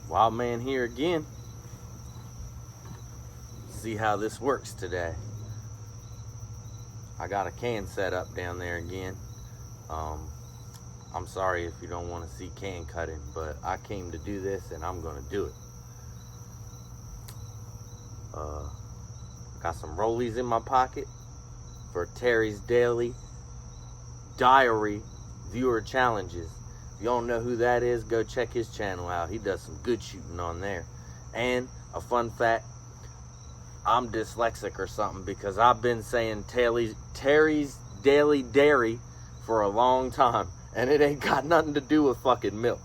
Wildman here again. See how this works today. I got a can set up down there again. I'm sorry if you don't want to see can cutting, but I came to do this and I'm gonna do it. Got some rollies in my pocket for Terry's Daily Diary Viewer Challenges. If you don't know who that is, go check his channel out. He does some good shooting on there. And a fun fact, I'm dyslexic or something because I've been saying Terry's Daily Dairy for a long time, and it ain't got nothing to do with fucking milk.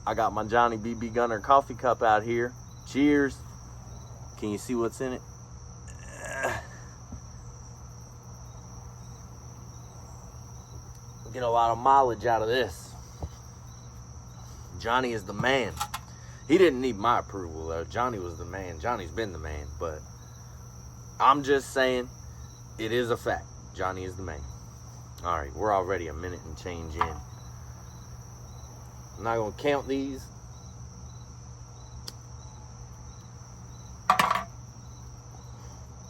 I got my Johnny BB Gunner coffee cup out here. Cheers. Can you see what's in it? Get a lot of mileage out of this. Johnny is the man. He didn't need my approval though. Johnny was the man. Johnny's been the man, but I'm just saying it is a fact. Johnny is the man. All right, we're already a minute and change in. I'm not gonna count these.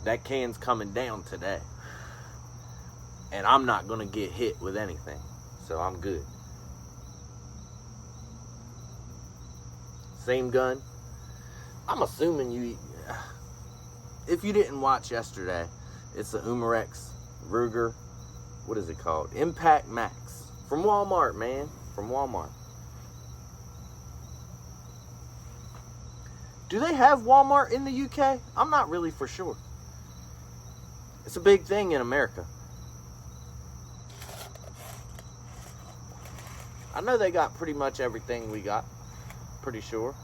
That can's coming down today. And I'm not gonna get hit with anything. So I'm good. Same gun. I'm assuming if you didn't watch yesterday, it's the Umarex Ruger, what is it called? Impact Max. From Walmart, man. From Walmart. Do they have Walmart in the UK? I'm not really for sure. It's a big thing in America. I know they got pretty much everything we got. Pretty sure.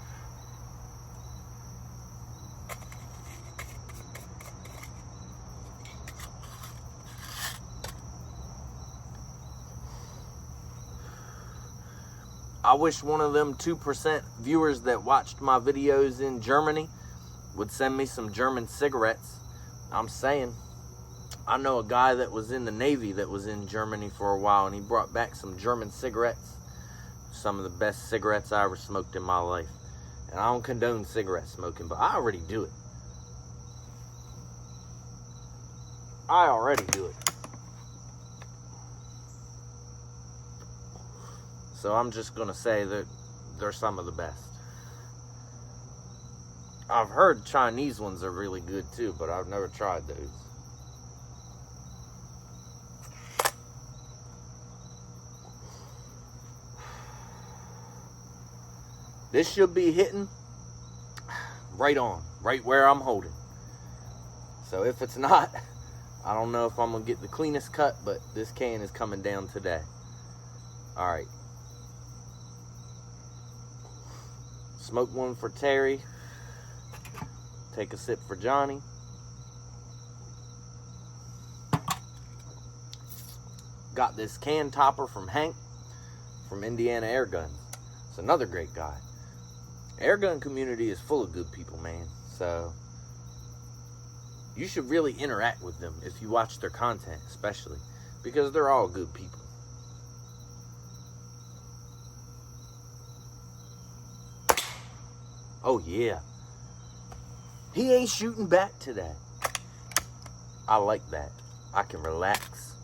I wish one of them 2% viewers that watched my videos in Germany would send me some German cigarettes. I'm saying, I know a guy that was in the Navy that was in Germany for a while, and he brought back some German cigarettes. Some of the best cigarettes I ever smoked in my life. And I don't condone cigarette smoking, but I already do it. I already do it. So I'm just going to say that they're some of the best. I've heard Chinese ones are really good too, but I've never tried those. This should be hitting right on, right where I'm holding. So if it's not, I don't know if I'm going to get the cleanest cut, but this can is coming down today. All right. Smoke one for Terry. Take a sip for Johnny. Got this can topper from Hank from Indiana Air Guns. It's another great guy. Airgun community is full of good people, man. So you should really interact with them if you watch their content, especially because they're all good people. Oh yeah. He ain't shooting back today. I like that. I can relax.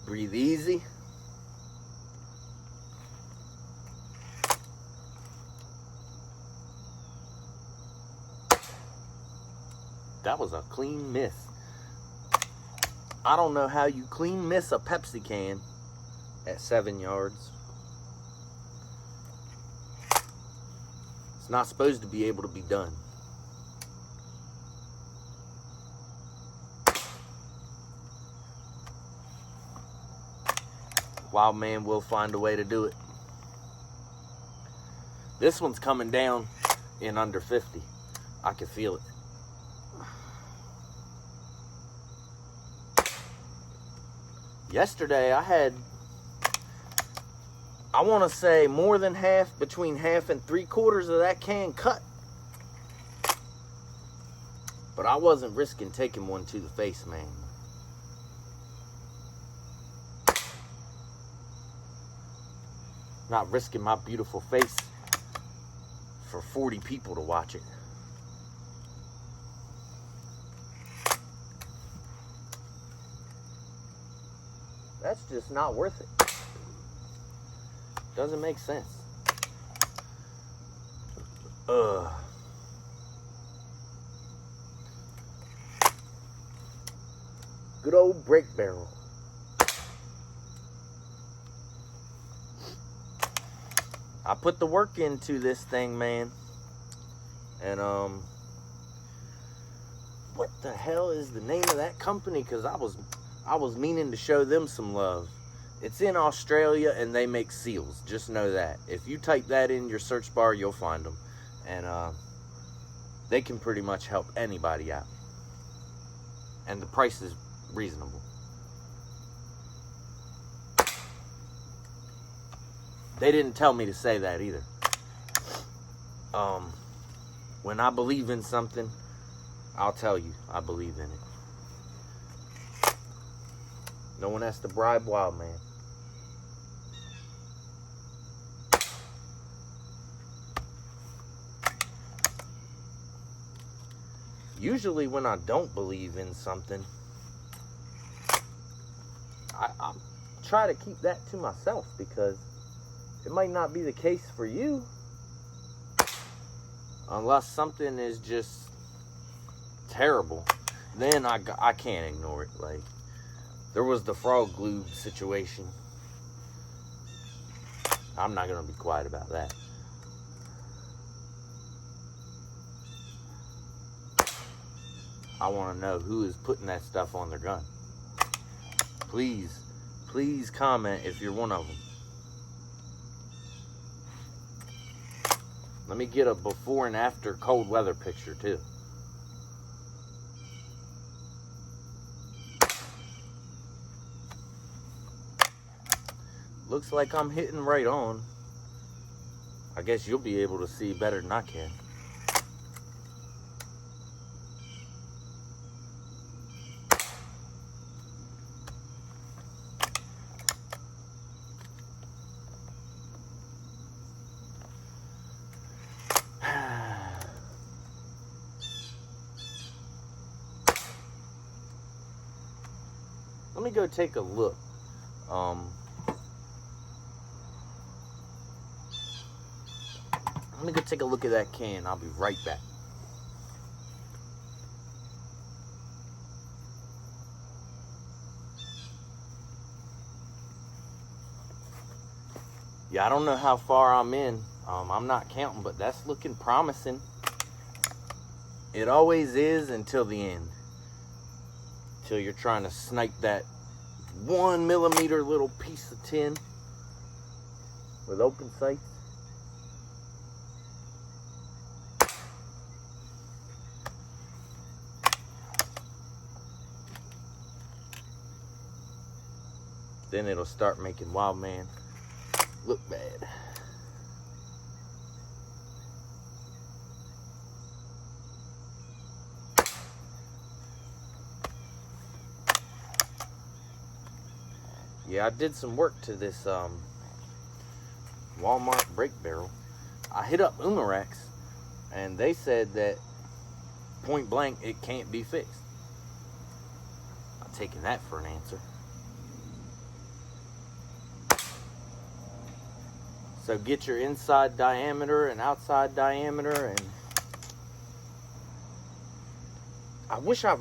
Breathe easy. That was a clean miss. I don't know how you clean miss a Pepsi can at 7 yards. It's not supposed to be able to be done. Wildman will find a way to do it. This one's coming down in under 50. I can feel it. Yesterday I had, I want to say more than half, between half and 3/4 of that can cut. But I wasn't risking taking one to the face, man. Not risking my beautiful face for 40 people to watch it. That's just not worth it. Doesn't make sense. Good old brake barrel. I put the work into this thing, man. And what the hell is the name of that company? Because I was meaning to show them some love. It's in Australia and they make seals. Just know that. If you type that in your search bar, you'll find them. And they can pretty much help anybody out. And the price is reasonable. They didn't tell me to say that either. When I believe in something, I'll tell you I believe in it. No one has to bribe Wildman. Usually when I don't believe in something, I try to keep that to myself, because it might not be the case for you. Unless something is just terrible, then I can't ignore it. Like, there was the frog glue situation. I'm not going to be quiet about that. I want to know who is putting that stuff on their gun. Please, please comment if you're one of them. Let me get a before and after cold weather picture too. Looks like I'm hitting right on. I guess you'll be able to see better than I can. Let me go take a look. Let me go take a look at that can. I'll be right back. Yeah, I don't know how far I'm in. I'm not counting, but that's looking promising. It always is until the end. Till you're trying to snipe that 1 millimeter little piece of tin with open sights. Then it'll start making Wildman look bad. Yeah, I did some work to this Walmart brake barrel. I hit up Umarex, and they said that point blank it can't be fixed. I'm taking that for an answer. So get your inside diameter and outside diameter, and I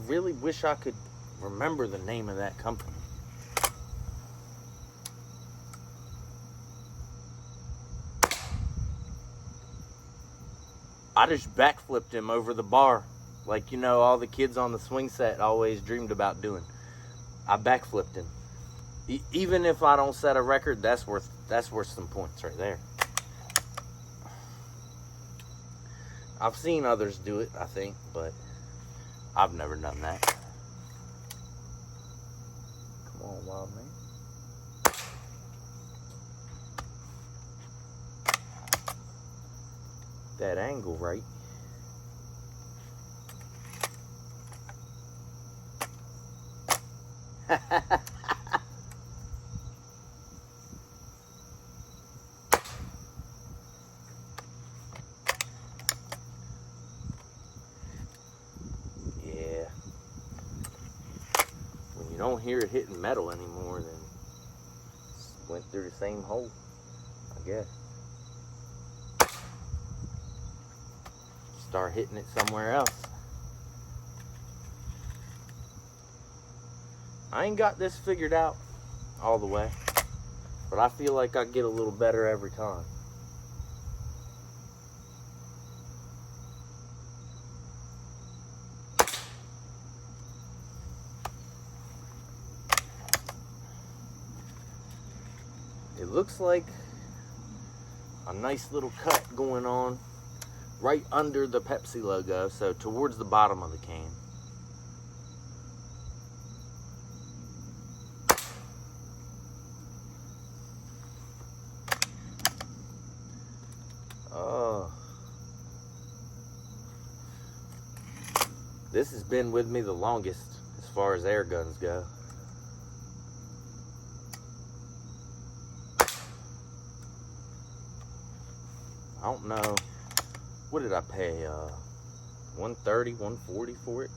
really wish I could remember the name of that company. I just backflipped him over the bar, like, you know, all the kids on the swing set always dreamed about doing. I backflipped him. Even if I don't set a record, that's worth some points right there. I've seen others do it, I think, but I've never done that. Come on, Wildman. That angle right. don't hear it hitting metal anymore, then it went through the same hole, I guess. Start hitting it somewhere else. I ain't got this figured out all the way, but I feel like I get a little better every time. It looks like a nice little cut going on right under the Pepsi logo, so towards the bottom of the can. Oh, this has been with me the longest as far as air guns go. I don't know, what did I pay, $130, $140 for it?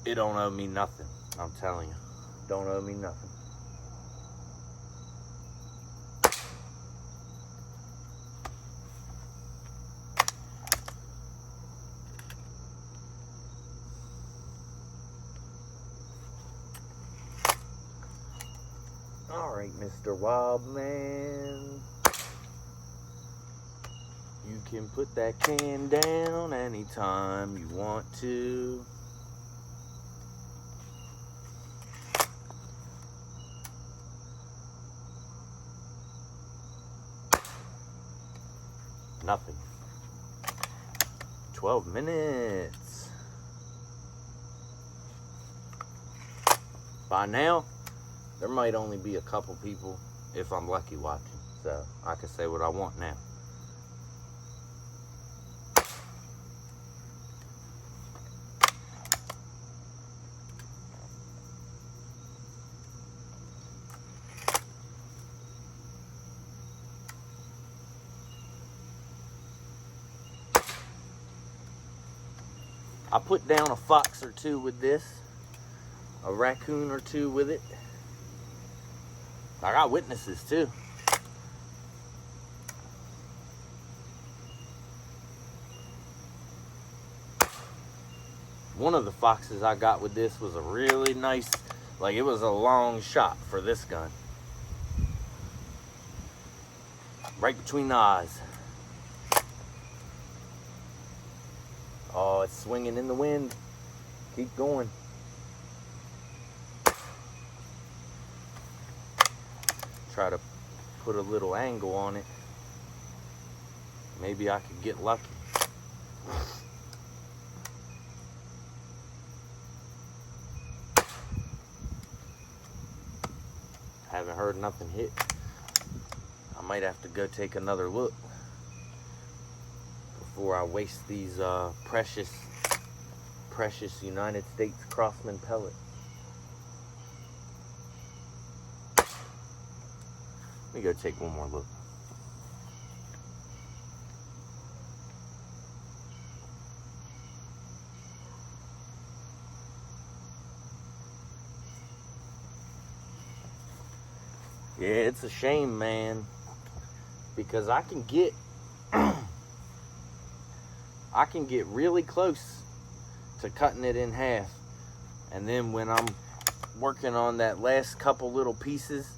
It don't owe me nothing, I'm telling you. Don't owe me nothing. Alright, Mr. Wildman. You can put that can down anytime you want to. Nothing. 12 minutes. By now, there might only be a couple people, if I'm lucky, watching. So I can say what I want now. I put down a fox or two with this, a raccoon or two with it. I got witnesses too. One of the foxes I got with this was a really nice, like it was a long shot for this gun. Right between the eyes. Oh, it's swinging in the wind. Keep going. Try to put a little angle on it. Maybe I could get lucky. Haven't heard nothing hit. I might have to go take another look before I waste these precious United States Craftsman pellets. Let me go take one more look. Yeah, it's a shame, man, because I can get really close to cutting it in half, and then when I'm working on that last couple little pieces,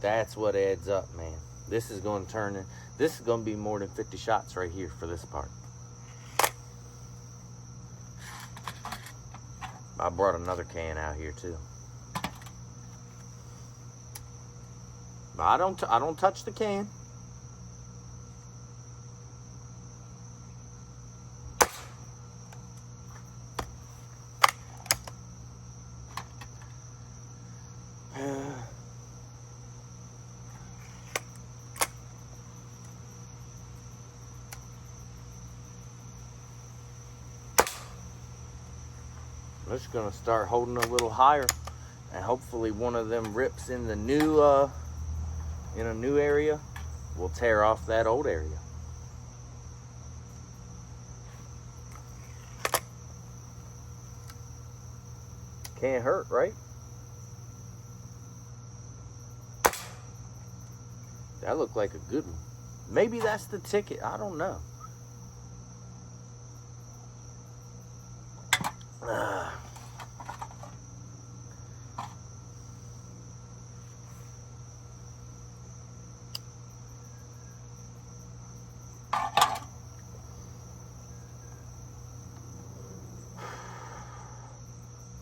that's what adds up, man. This is going to turn in. This is going to be more than 50 shots right here for this part. I brought another can out here too. But I don't touch the can. I'm just gonna start holding a little higher, and hopefully one of them rips in the new in a new area will tear off that old area. Can't hurt, right? That looked like a good one. Maybe that's the ticket. I don't know.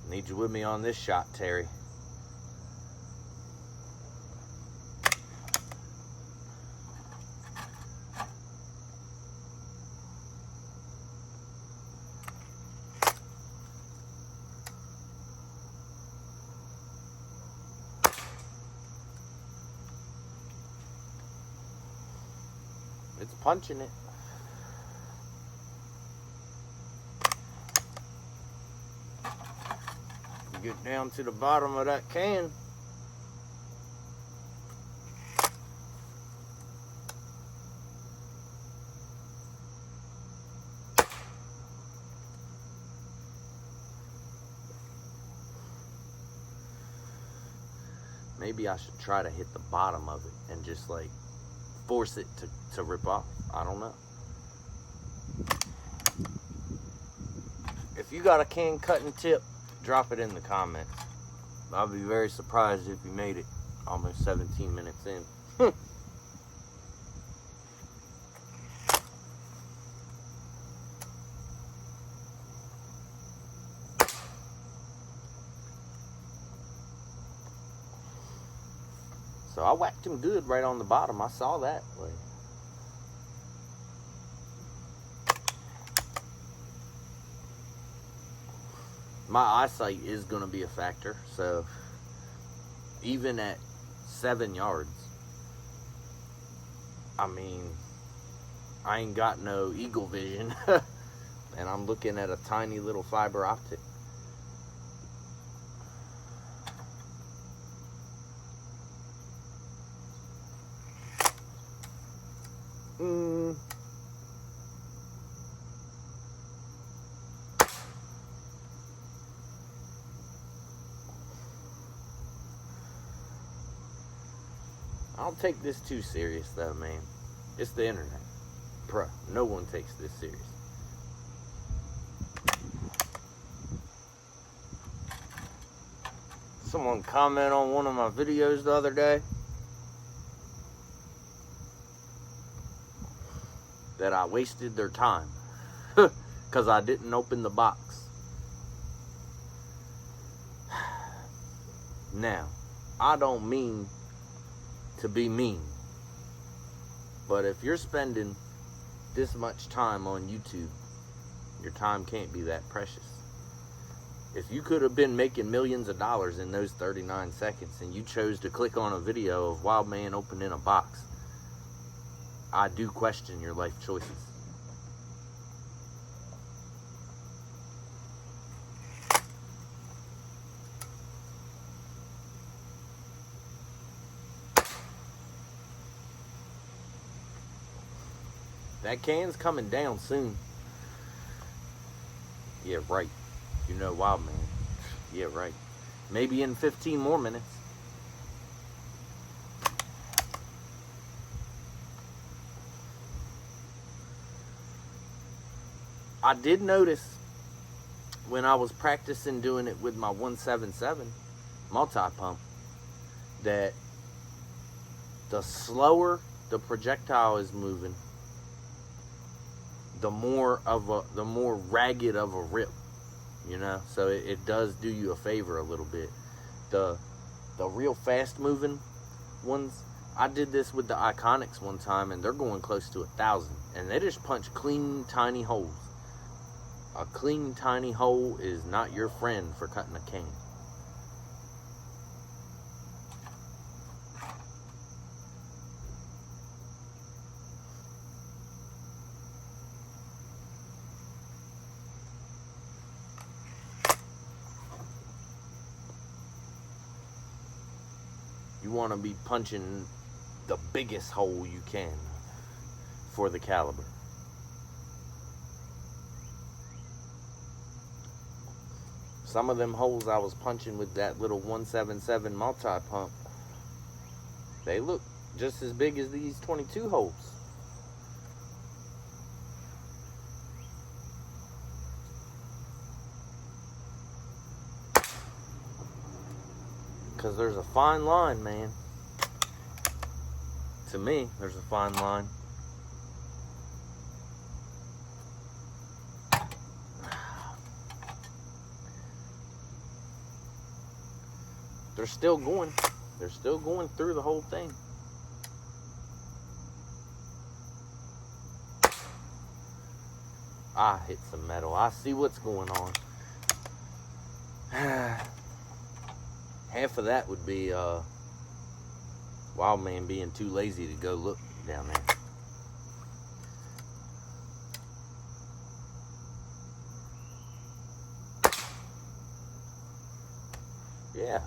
Need you with me on this shot, Terry. It's punching it. Get down to the bottom of that can. Maybe I should try to hit the bottom of it and just like force it to rip off. I don't know. If you got a can cutting tip, drop it in the comments. I'll be very surprised if you made it almost 17 minutes in. So I whacked him good right on the bottom. I saw that. Like, my eyesight is going to be a factor. So even at 7 yards, I mean, I ain't got no eagle vision. And I'm looking at a tiny little fiber optic. I don't take this too serious though, man. It's the internet. Bruh, no one takes this serious. Someone commented on one of my videos the other day that I wasted their time because I didn't open the box. Now, I don't mean to be mean, but if you're spending this much time on YouTube, your time can't be that precious. If you could have been making millions of dollars in those 39 seconds and you chose to click on a video of Wildman opening a box, I do question your life choices. That can's coming down soon. Yeah, right. You know Wildman. Yeah, right. Maybe in 15 more minutes. I did notice when I was practicing doing it with my 177 multi-pump that the slower the projectile is moving, the more ragged of a rip, you know. So it does do you a favor a little bit. The real fast moving ones, I did this with the Iconics one time, and they're going close to 1,000, and they just punch clean tiny holes. A clean tiny hole is not your friend for cutting a cane. You want to be punching the biggest hole you can for the caliber. Some of them holes I was punching with that little 177 multi-pump, they look just as big as these 22 holes. Because there's a fine line, man. To me, there's a fine line. They're still going. They're still going through the whole thing. I hit some metal. I see what's going on. Half of that would be Wildman being too lazy to go look down there. Yeah.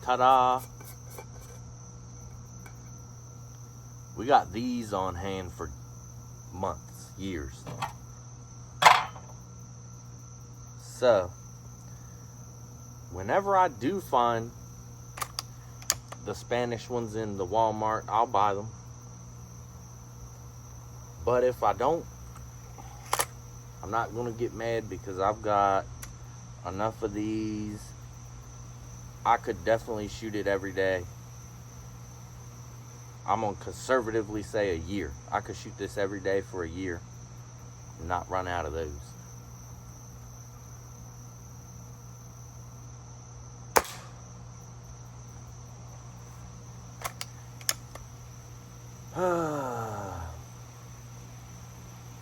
Ta-da! We got these on hand for months, years. So, whenever I do find the Spanish ones in the Walmart, I'll buy them. But if I don't, I'm not going to get mad because I've got enough of these. I could definitely shoot it every day. I'm going to conservatively say a year. I could shoot this every day for a year and not run out of those.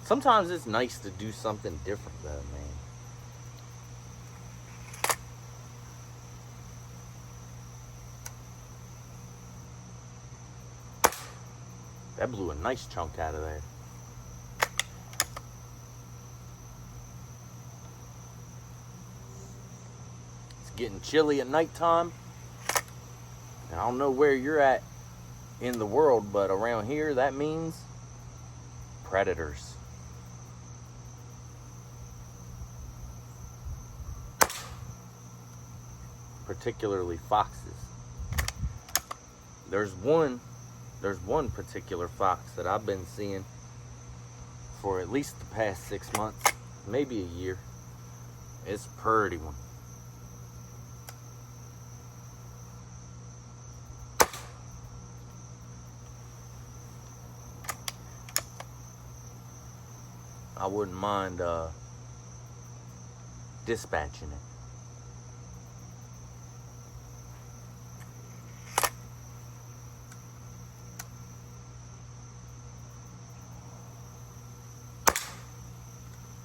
Sometimes it's nice to do something different though, man. That blew a nice chunk out of there. It's getting chilly at nighttime. And I don't know where you're at in the world, but around here, that means predators. Particularly foxes. There's one particular fox that I've been seeing for at least the past 6 months, maybe a year. It's a pretty one. I wouldn't mind dispatching it.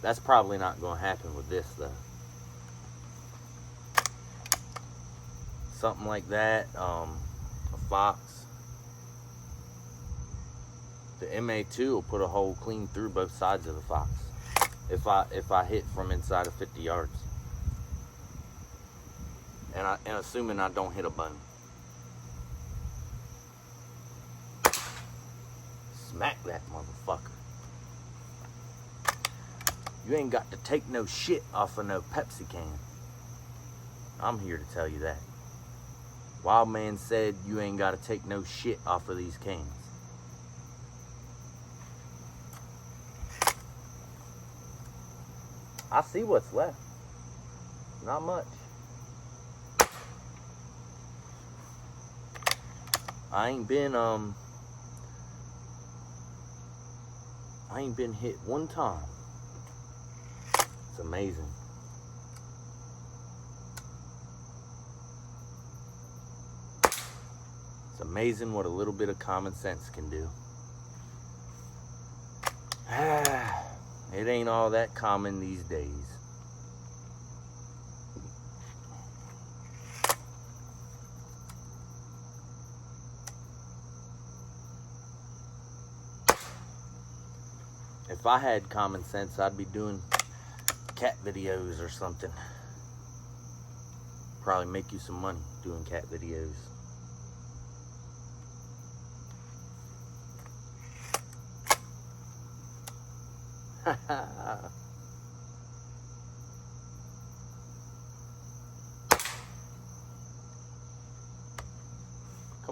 That's probably not going to happen with this, though. Something like that, a fox. The MA2 will put a hole clean through both sides of the fox if I hit from inside of 50 yards. And assuming I don't hit a bone. Smack that motherfucker. You ain't got to take no shit off of no Pepsi can. I'm here to tell you that. Wildman said you ain't got to take no shit off of these cans. I see what's left. Not much. I ain't been hit one time. It's amazing. It's amazing what a little bit of common sense can do. It ain't all that common these days. If I had common sense, I'd be doing cat videos or something. Probably make you some money doing cat videos.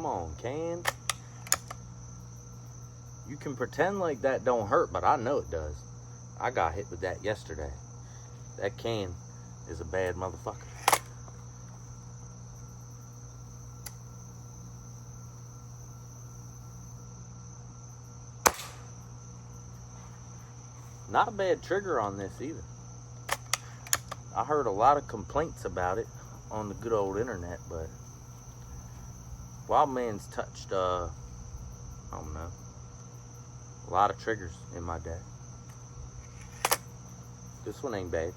Come on, can. You can pretend like that don't hurt, but I know it does. I got hit with that yesterday. That can is a bad motherfucker. Not a bad trigger on this either. I heard a lot of complaints about it on the good old internet, but Wildman's touched, I don't know, a lot of triggers in my day. This one ain't bad.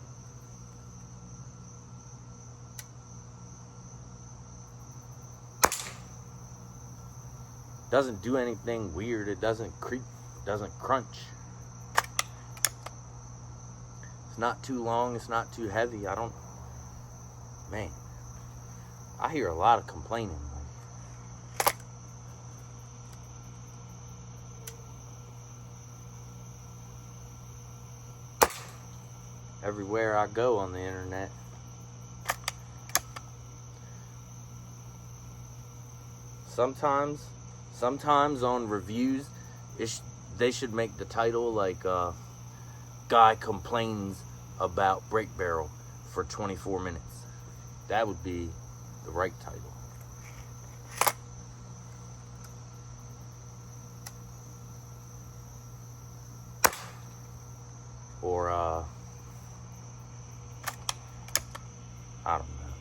Doesn't do anything weird. It doesn't creep. It doesn't crunch. It's not too long. It's not too heavy. Man, I hear a lot of complaining. Everywhere I go on the internet. Sometimes on reviews, they should make the title like, guy complains about brake barrel for 24 minutes. That would be the right title. Or, I don't know.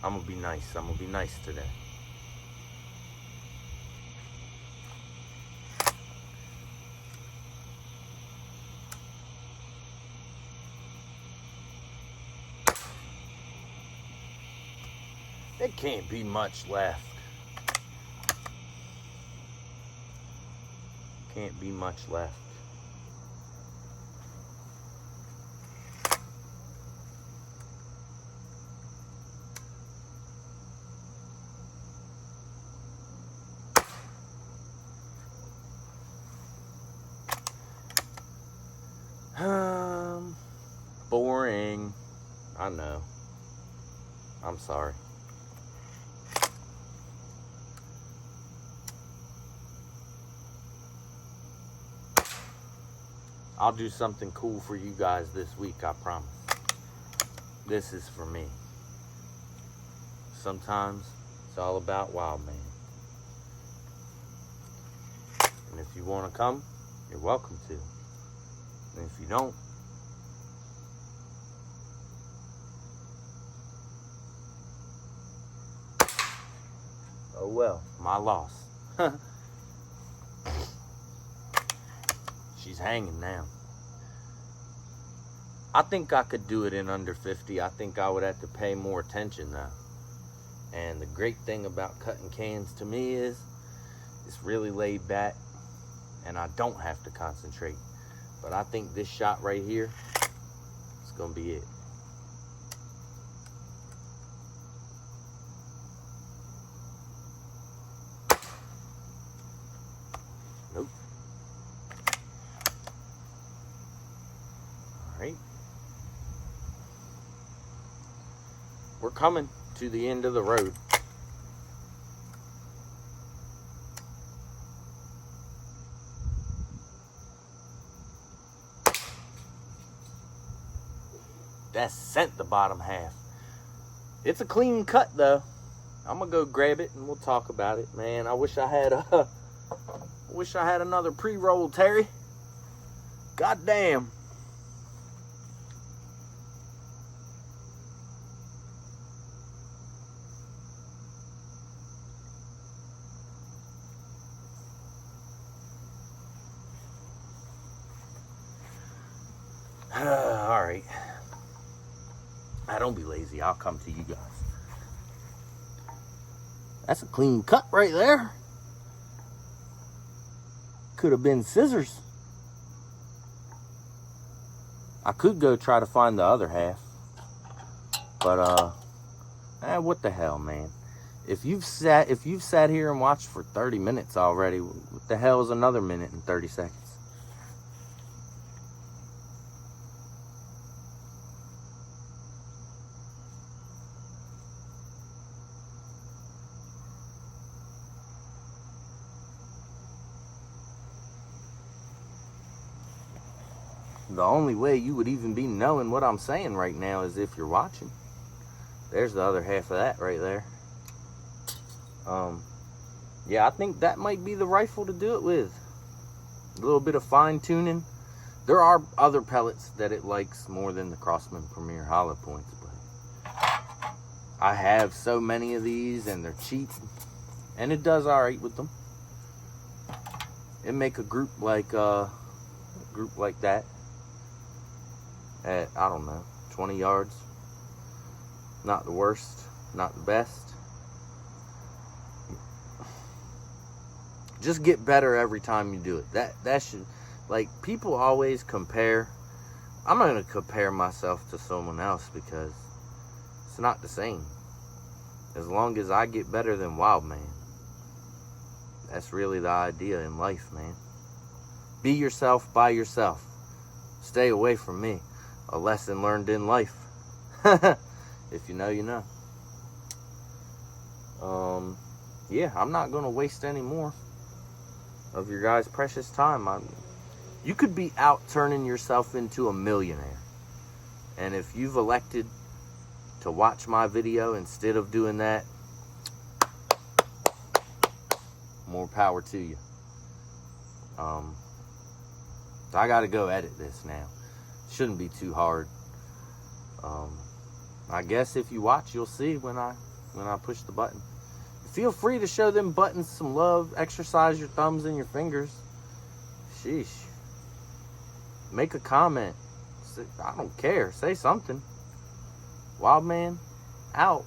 I'm gonna be nice. I'm gonna be nice today. There can't be much left. Can't be much left. Boring. I know. I'm sorry. I'll do something cool for you guys this week, I promise. This is for me. Sometimes it's all about Wildman. And if you want to come, you're welcome to. And if you don't, oh well, my loss. She's hanging now. I think I could do it in under 50. I think I would have to pay more attention though. And the great thing about cutting cans to me is it's really laid back and I don't have to concentrate. But I think this shot right here is gonna be it. Nope. All right. We're coming to the end of the road. That sent the bottom half. It's a clean cut though. I'm gonna go grab it and we'll talk about it. Man, I wish I had another pre-roll, Terry. God damn. All right. Don't be lazy. I'll come to you guys. That's a clean cut right there. Could have been scissors. I could go try to find the other half. But what the hell, man? If you've sat here and watched for 30 minutes already, what the hell is another minute and 30 seconds? the only way you would even be knowing what I'm saying right now is if you're watching. There's the other half of that right there. Yeah, I think that might be the rifle to do it with. A little bit of fine tuning. There are other pellets that it likes more than the Crosman Premier Hollow Points, but I have so many of these and they're cheap, and it does all right with them. It make a group like that at, I don't know, 20 yards. Not the worst, not the best. Just get better every time you do it. That should, like, people always compare. I'm not going to compare myself to someone else because it's not the same. As long as I get better than Wildman. That's really the idea in life, man. Be yourself by yourself. Stay away from me. A lesson learned in life. If you know, you know. Yeah, I'm not going to waste any more of your guys' precious time. You could be out turning yourself into a millionaire. And if you've elected to watch my video instead of doing that, more power to you. I got to go edit this now. Shouldn't be too hard. I guess if you watch, you'll see when I push the button. Feel free to show them buttons some love. Exercise your thumbs and your fingers. Sheesh. Make a comment. I don't care. Say something. Wildman out.